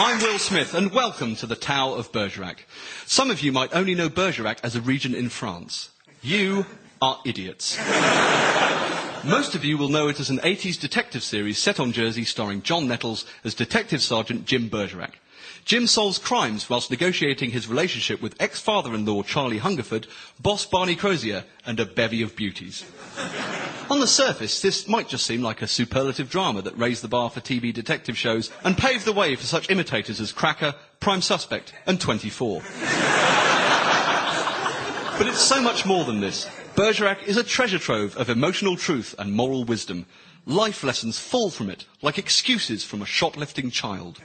I'm Will Smith, and welcome to the Tao of Bergerac. Some of you might only know Bergerac as a region in France. You are idiots. Most of you will know it as an 80s detective series set on Jersey starring John Nettles as Detective Sergeant Jim Bergerac. Jim solves crimes whilst negotiating his relationship with ex-father-in-law Charlie Hungerford, boss Barney Crozier, and a bevy of beauties. On the surface, this might just seem like a superlative drama that raised the bar for TV detective shows and paved the way for such imitators as Cracker, Prime Suspect, and 24. But it's so much more than this. Bergerac is a treasure trove of emotional truth and moral wisdom. Life lessons fall from it, like excuses from a shoplifting child.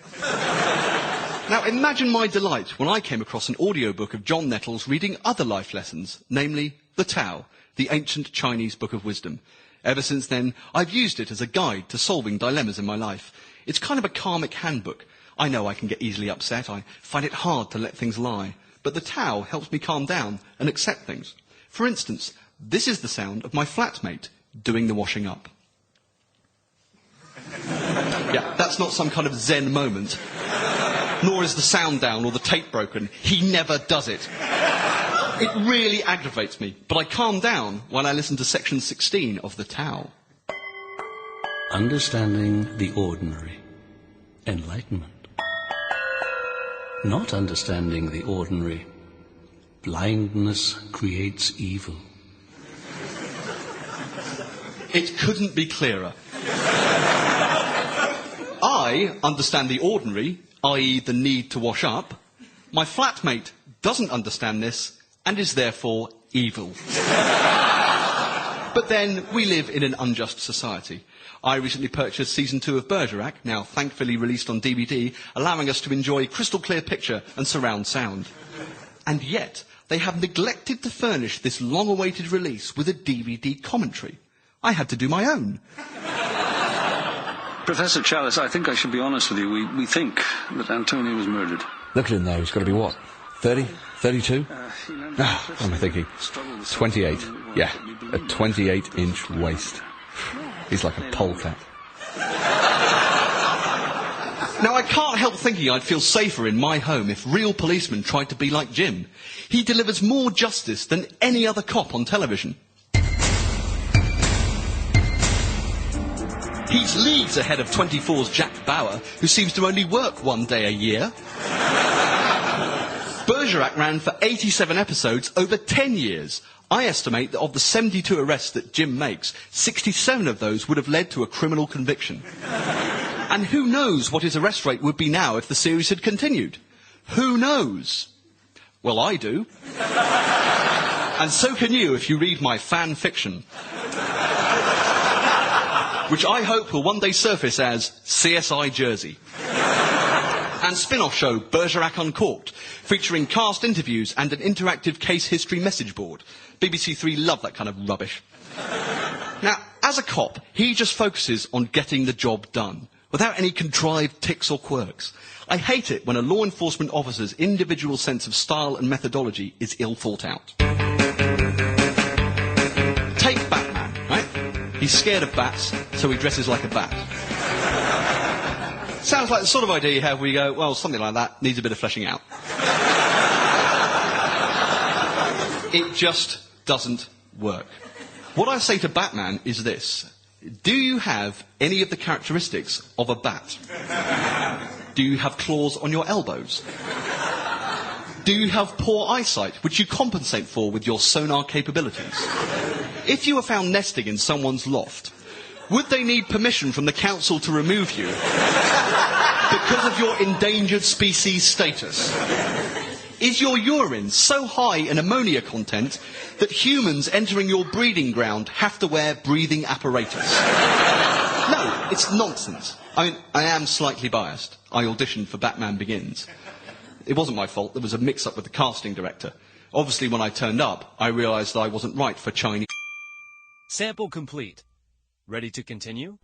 Now, imagine my delight when I came across an audiobook of John Nettles reading other life lessons, namely the Tao, the ancient Chinese book of wisdom. Ever since then, I've used it as a guide to solving dilemmas in my life. It's kind of a karmic handbook. I know I can get easily upset. I find it hard to let things lie. But the Tao helps me calm down and accept things. For instance, this is the sound of my flatmate doing the washing up. Yeah, that's not some kind of Zen moment. Nor is the sound down or the tape broken. He never does it. It really aggravates me, but I calm down when I listen to section 16 of the Tao. Understanding the ordinary. Enlightenment. Not understanding the ordinary. Blindness creates evil. It couldn't be clearer. I understand the ordinary, i.e. the need to wash up. My flatmate doesn't understand this and is therefore evil. But then, we live in an unjust society. I recently purchased Season 2 of Bergerac, now thankfully released on DVD, allowing us to enjoy crystal clear picture and surround sound. And yet, they have neglected to furnish this long-awaited release with a DVD commentary. I had to do my own. Professor Chalice, I think I should be honest with you. We think that Antonio was murdered. Look at him there, he's got to be what? 30? 32? What am I thinking? 28. Yeah, a 28-inch waist. He's like a polecat. Now, I can't help thinking I'd feel safer in my home if real policemen tried to be like Jim. He delivers more justice than any other cop on television. He's leagues ahead of 24's Jack Bauer, who seems to only work one day a year. Bergerac ran for 87 episodes over 10 years. I estimate that of the 72 arrests that Jim makes, 67 of those would have led to a criminal conviction. And who knows what his arrest rate would be now if the series had continued? Who knows? Well, I do. And so can you if you read my fan fiction. Which I hope will one day surface as CSI Jersey. And spin-off show Bergerac Uncorked, featuring cast interviews and an interactive case history message board. BBC Three love that kind of rubbish. Now, as a cop, he just focuses on getting the job done, without any contrived tics or quirks. I hate it when a law enforcement officer's individual sense of style and methodology is ill thought out. Take Batman, right? He's scared of bats, so he dresses like a bat. Sounds like the sort of idea you have where you go, well, something like that needs a bit of fleshing out. It just doesn't work. What I say to Batman is this. Do you have any of the characteristics of a bat? Do you have claws on your elbows? Do you have poor eyesight, which you compensate for with your sonar capabilities? If you were found nesting in someone's loft, would they need permission from the council to remove you because of your endangered species status? Is your urine so high in ammonia content that humans entering your breeding ground have to wear breathing apparatus? No, it's nonsense. I mean, I am slightly biased. I auditioned for Batman Begins. It wasn't my fault. There was a mix-up with the casting director. Obviously, when I turned up, I realised that I wasn't right for Chinese. Sample complete. Ready to continue?